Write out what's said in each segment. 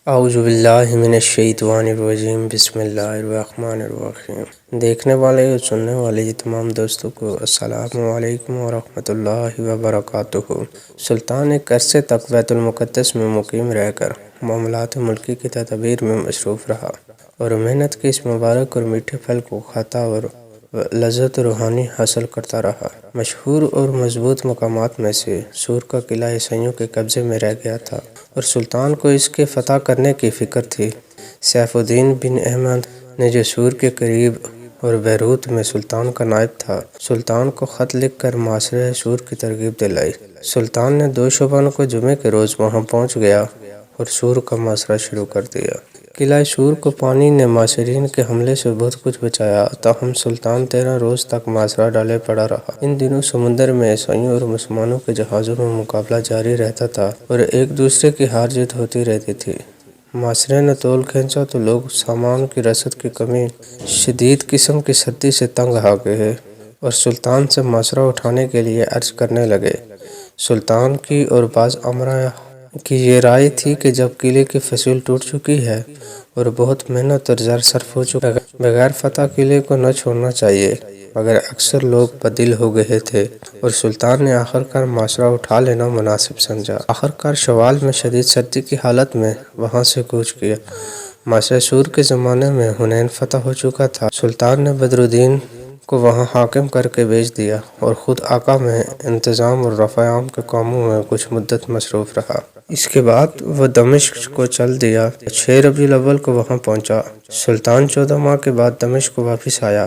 اعوذ باللہ من الشیطان الرجیم بسم اللہ الرحمن الرحیم۔ دیکھنے والے اور سننے والے تمام دوستوں کو السلام علیکم ورحمۃ اللہ وبرکاتہ۔ سلطان ایک عرصے تک بیت المقدس میں مقیم رہ کر معاملات ملکی کی تدابیر میں مصروف رہا اور محنت کے اس مبارک اور میٹھے پھل کو کھاتا اور لذت روحانی حاصل کرتا رہا۔ مشہور اور مضبوط مقامات میں سے سور کا قلعہ عیسائیوں کے قبضے میں رہ گیا تھا اور سلطان کو اس کے فتح کرنے کی فکر تھی۔ سیف الدین بن احمد نے جو سور کے قریب اور بیروت میں سلطان کا نائب تھا، سلطان کو خط لکھ کر معاصرہ سور کی ترغیب دلائی۔ سلطان نے 2 شعبان کو جمعے کے روز وہاں پہنچ گیا اور سور کا محاصرہ شروع کر دیا۔ قلعہ سور کو پانی نے معاصرین کے حملے سے بہت کچھ بچایا، تاہم سلطان 13 روز تک محاصرہ ڈالے پڑا رہا۔ ان دنوں سمندر میں عیسائیوں اور مسلمانوں کے جہازوں میں مقابلہ جاری رہتا تھا اور ایک دوسرے کی ہار جیت ہوتی رہتی تھی۔ محاصرے نے طول کھینچا تو لوگ سامان کی رسد کی کمی، شدید قسم کی سردی سے تنگ آ گئے اور سلطان سے محاصرہ اٹھانے کے لیے عرض کرنے لگے۔ سلطان کی اور بعض امراء کی یہ رائے تھی کہ جب قلعے کی فصیل ٹوٹ چکی ہے اور بہت محنت اور زر صرف ہو چکا ہے، بغیر فتح قلعے کو نہ چھوڑنا چاہیے، مگر اکثر لوگ بدل ہو گئے تھے اور سلطان نے آخرکار محاصرہ اٹھا لینا مناسب سمجھا۔ آخرکار شوال میں شدید سردی کی حالت میں وہاں سے کوچ کیا۔ معاصرہ سور کے زمانے میں حنین فتح ہو چکا تھا۔ سلطان نے بدر الدین کو وہاں حاکم کر کے بھیج دیا اور خود آقا میں انتظام اور رفع عام کے کاموں میں کچھ مدت مصروف رہا۔ اس کے بعد وہ دمشق کو چل دیا۔ 6 ربیع الاول کو وہاں پہنچا۔ سلطان 14 ماہ کے بعد دمشق کو واپس آیا۔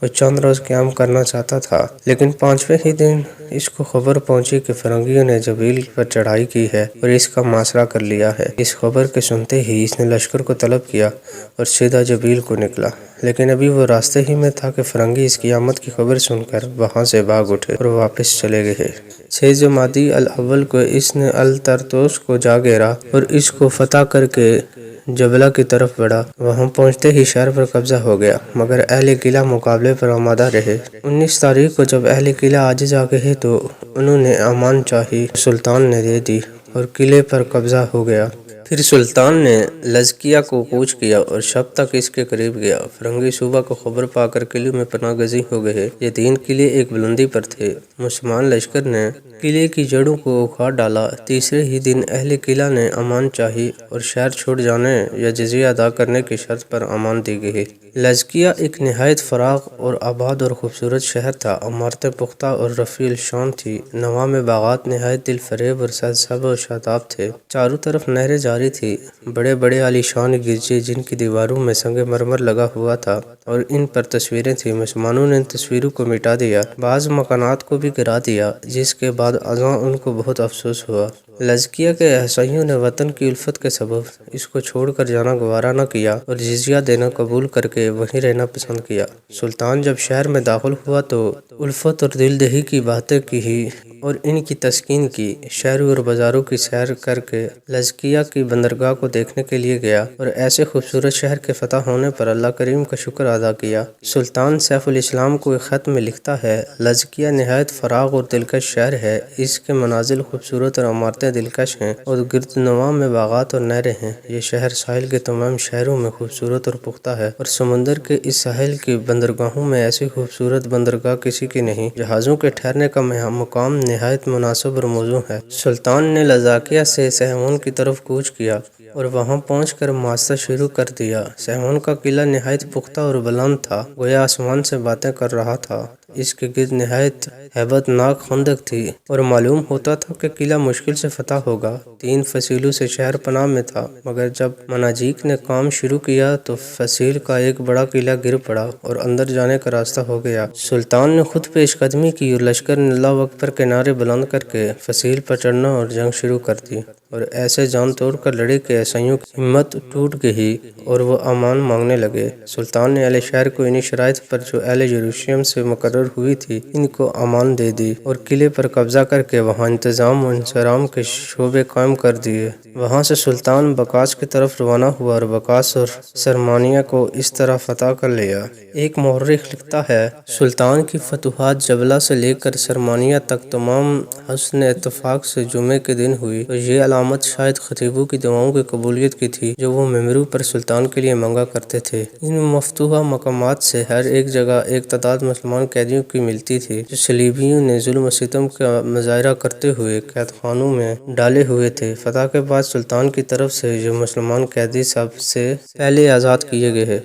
وہ چند روز قیام کرنا چاہتا تھا، لیکن 5ویں ہی دن اس کو خبر پہنچی کہ فرنگیوں نے جبیل پر چڑھائی کی ہے اور اس کا محاصرہ کر لیا ہے۔ اس خبر کے سنتے ہی اس نے لشکر کو طلب کیا اور سیدھا جبیل کو نکلا، لیکن ابھی وہ راستے ہی میں تھا کہ فرنگی اس کی آمد کی خبر سن کر وہاں سے بھاگ اٹھے اور واپس چلے گئے۔ 6 جمادی الاول کو اس نے الطرطوس کو جا گھیرا اور اس کو فتح کر کے جبلہ کی طرف بڑھا۔ وہاں پہنچتے ہی شہر پر قبضہ ہو گیا، مگر اہل قلعہ مقابلے پر آمادہ رہے۔ 19 تاریخ کو جب اہل قلعہ عاجز آ گئے تو انہوں نے امان چاہی، سلطان نے دے دی اور قلعے پر قبضہ ہو گیا۔ پھر سلطان نے لذکیہ کو کوچ کیا اور شب تک اس کے قریب گیا۔ فرنگی صوبہ کو خبر پا کر قلعے میں پناہ گزین ہو گئے۔ یہ 3 قلعے ایک بلندی پر تھے۔ مسلمان لشکر نے قلعے کی جڑوں کو اکھاڑ ڈالا۔ تیسرے ہی دن اہل قلعہ نے امان چاہی اور شہر چھوڑ جانے یا جزیہ ادا کرنے کی شرط پر امان دی گئی۔ لذکیہ ایک نہایت فراخ اور آباد اور خوبصورت شہر تھا۔ عمارتیں پختہ اور رفیع الشان تھیں۔ نواح میں باغات نہایت دل فریب اور سرسبز و شاداب تھے۔ چاروں طرف نہریں جاری تھیں۔ بڑے بڑے عالیشان گرجے جن کی دیواروں میں سنگ مرمر لگا ہوا تھا اور ان پر تصویریں تھیں، مسلمانوں نے ان تصویروں کو مٹا دیا، بعض مکانات کو بھی گرا دیا، جس کے بعد ازاں ان کو بہت افسوس ہوا۔ لذکیہ کے عیسائیوں نے وطن کی الفت کے سبب اس کو چھوڑ کر جانا گوارا نہ کیا اور جزیہ دینا قبول کر کے وہیں رہنا پسند کیا۔ سلطان جب شہر میں داخل ہوا تو الفت اور دل دہی کی باتیں کی اور ان کی تسکین کی۔ شہروں اور بازاروں کی سیر کر کے لذکیہ کی بندرگاہ کو دیکھنے کے لیے گیا اور ایسے خوبصورت شہر کے فتح ہونے پر اللہ کریم کا شکر ادا کیا۔ سلطان سیف الاسلام کو ایک خط میں لکھتا ہے، لذکیہ نہایت فراغ اور دلکش شہر ہے۔ اس کے مناظر خوبصورت اور عمارتیں دلکش ہیں اور گرد نواح میں باغات اور نہریں ہیں۔ یہ شہر ساحل کے تمام شہروں میں خوبصورت اور پختہ ہے اور سمندر کے اس ساحل کی بندرگاہوں میں ایسی خوبصورت بندرگاہ کسی کی نہیں۔ جہازوں کے ٹھہرنے کا مقام نہایت مناسب اور موزوں ہے۔ سلطان نے لذکیہ سے سیہون کی طرف کوچ کیا اور وہاں پہنچ کر محاصرہ شروع کر دیا۔ سیہون کا قلعہ نہایت پختہ اور بلند تھا، گویا آسمان سے باتیں کر رہا تھا۔ اس کے گرد نہایت ہیبت ناک خندق تھی اور معلوم ہوتا تھا کہ قلعہ مشکل سے فتح ہوگا۔ 3 فصیلوں سے شہر پناہ میں تھا، مگر جب مناجیک نے کام شروع کیا تو فصیل کا ایک بڑا قلعہ گر پڑا اور اندر جانے کا راستہ ہو گیا۔ سلطان نے خود پیش قدمی کی اور لشکر نے اللہ اکبر کے نعرے بلند کر کے فصیل پر چڑھنا اور جنگ شروع کر دی اور ایسے جان توڑ کر لڑے کہ عیسائیوں کی ہمت ٹوٹ گئی اور وہ امان مانگنے لگے۔ سلطان نے اہل شہر کو انہی شرائط پر جو اہل یروشلم سے مقرر مقرر ہوئی تھی ان کو امان دے دی اور قلعے پر قبضہ کر کے وہاں انتظام و انصرام کے شعبے قائم کر دیے۔ وہاں سے سلطان بکاس کی طرف روانہ ہوا اور بکاس اور سرمانیہ کو اس طرح فتح کر لیا۔ ایک مورخ لکھتا ہے سلطان کی فتوحات جبلہ سے لے کر سرمانیہ تک تمام حسن اتفاق سے جمعے کے دن ہوئی، تو یہ علامت شاید خطیبوں کی دعاؤں کی قبولیت کی تھی جو وہ ممرو پر سلطان کے لیے مانگا کرتے تھے۔ ان مفتوحہ مقامات سے ہر ایک جگہ ایک تعداد مسلمان قیدیوں کی ملتی تھی جو صلیبیوں نے ظلم و ستم کا مظاہرہ کرتے ہوئے قید خانوں میں ڈالے ہوئے تھے۔ فتح کے بعد سلطان کی طرف سے جو مسلمان قیدی سب سے پہلے آزاد کیے گئے